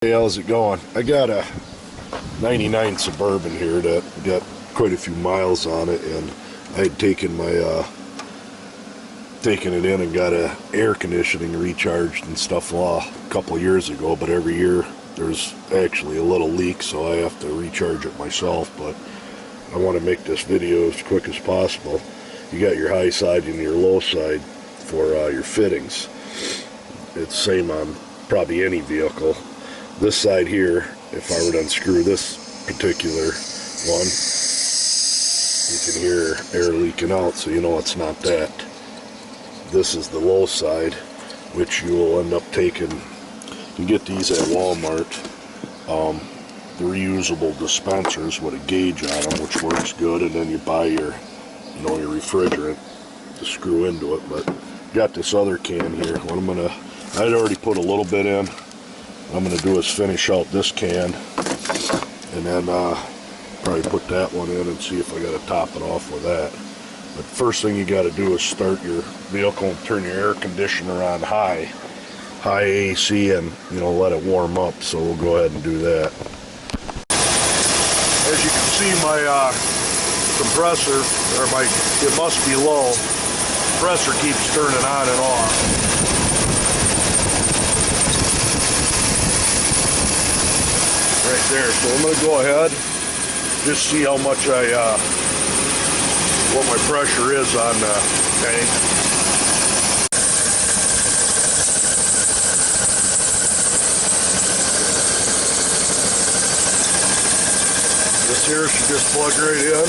Hey, how's it going? I got a 99 Suburban here that got quite a few miles on it, and I had taken it in and got a air conditioning recharged and stuff a couple of years ago, but every year there's actually a little leak, so I have to recharge it myself. But I want to make this video as quick as possible. You got your high side and your low side for your fittings. It's same on probably any vehicle. This side here, if I were to unscrew this particular one, you can hear air leaking out, so you know it's not that. This is the low side, which you will end up taking. You get these at Walmart, the reusable dispensers with a gauge on them, which works good, and then you buy your refrigerant to screw into it. But got this other can here. I'd already put a little bit in. What I'm going to do is finish out this can, and then probably put that one in and see if I got to top it off with that. But first thing you got to do is start your vehicle and turn your air conditioner on high AC, and let it warm up. So we'll go ahead and do that. As you can see, my compressor, it must be low. Compressor keeps turning on and off. Right there. So I'm going to go ahead, just see how much what my pressure is on the tank. This here should just plug right in.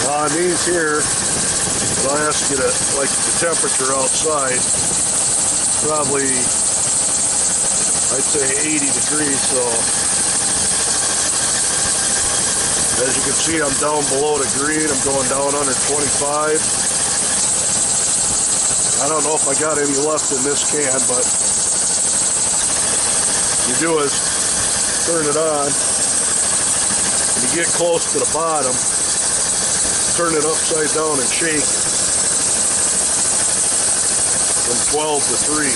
On these here, I'll ask you to, like the temperature outside, probably, I'd say 80 degrees, so as you can see, I'm down below the green. I'm going down under 25. I don't know if I got any left in this can, but what you do is turn it on. When you get close to the bottom, turn it upside down and shake from 12 to 3.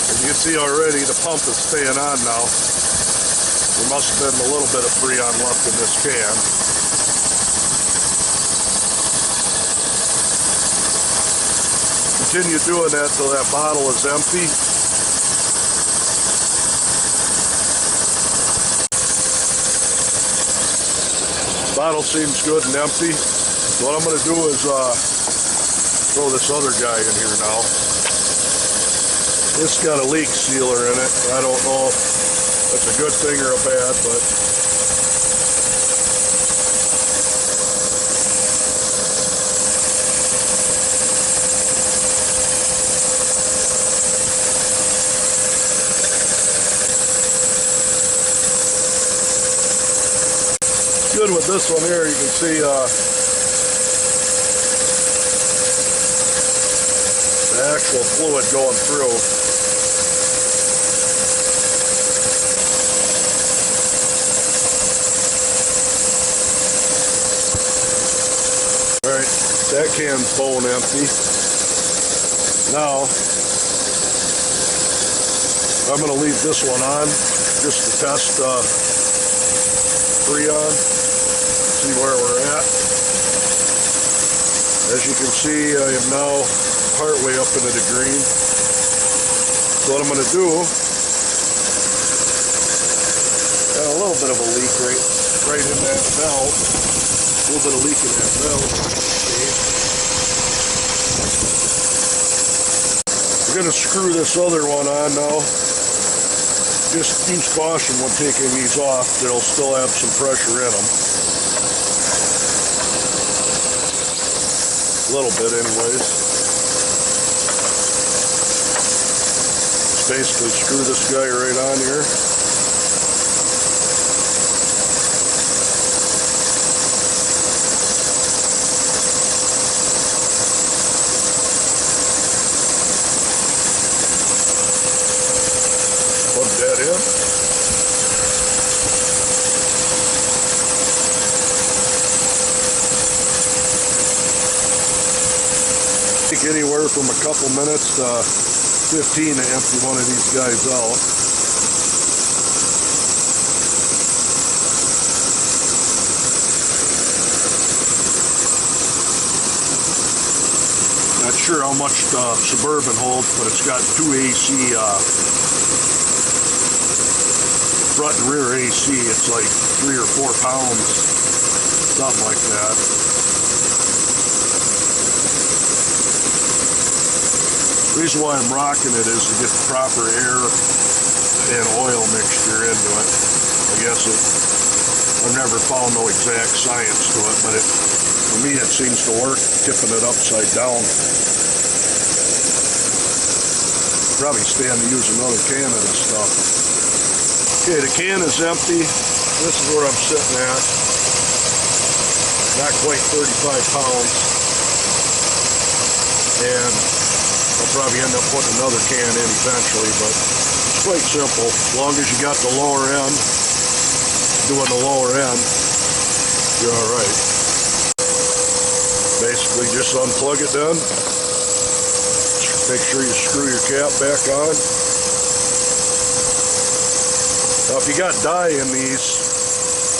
As you can see already, the pump is staying on now. There must have been a little bit of Freon left in this can. Continue doing that till that bottle is empty. Bottle seems good and empty. So what I'm going to do is throw this other guy in here now. This got a leak sealer in it. I don't know if that's a good thing or a bad, but good with this one here. You can see the actual fluid going through. Alright, that can's bone empty. Now, I'm going to leave this one on just to test Freon. See where we're at. As you can see, I am now partway up into the green. So what I'm going to do, got a little bit of a leak right in that valve. A little bit of leak in that valve. We're going to screw this other one on now. Just use caution when taking these off. They'll still have some pressure in them. A little bit anyways. Just basically screw this guy right on here. from a couple minutes to 15 to empty one of these guys out. Not sure how much the Suburban holds, but it's got 2 AC, front and rear AC. It's like 3 or 4 pounds, something like that. The reason why I'm rocking it is to get the proper air and oil mixture into it. I guess I've never found no exact science to it, but for me it seems to work, tipping it upside down. Probably stand to use another can of this stuff. Okay, the can is empty. This is where I'm sitting at. Not quite 35 pounds. And I'll probably end up putting another can in eventually, but it's quite simple. As long as you got the lower end, doing the lower end, you're all right. Basically just unplug it then. Make sure you screw your cap back on. Now if you got dye in these,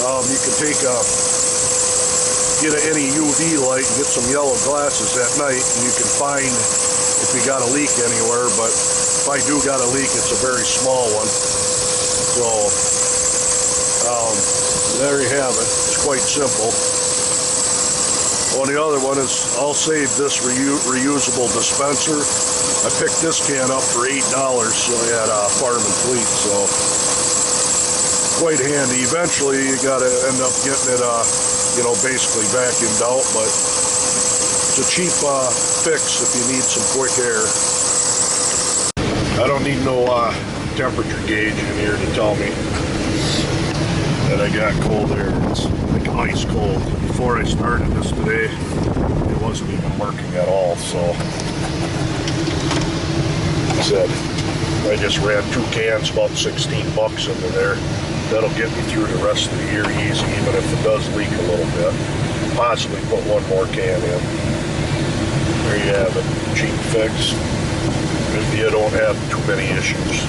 you can get any UV light and get some yellow glasses at night, and you can find if you got a leak anywhere. But if I do got a leak, it's a very small one. So there you have it. It's quite simple. On the other one is, I'll save this reusable dispenser. I picked this can up for $8 at Farm and Fleet, so quite handy. Eventually you got to end up getting it, basically vacuumed out, but it's a cheap fix if you need some quick air. I don't need no temperature gauge in here to tell me that I got cold air. It's like ice cold. Before I started this today, it wasn't even working at all, so I said I just ran 2 cans, about 16 bucks into there. That'll get me through the rest of the year easy, even if it does leak a little bit. Possibly put 1 more can in. There you have it, cheap fix if you don't have too many issues.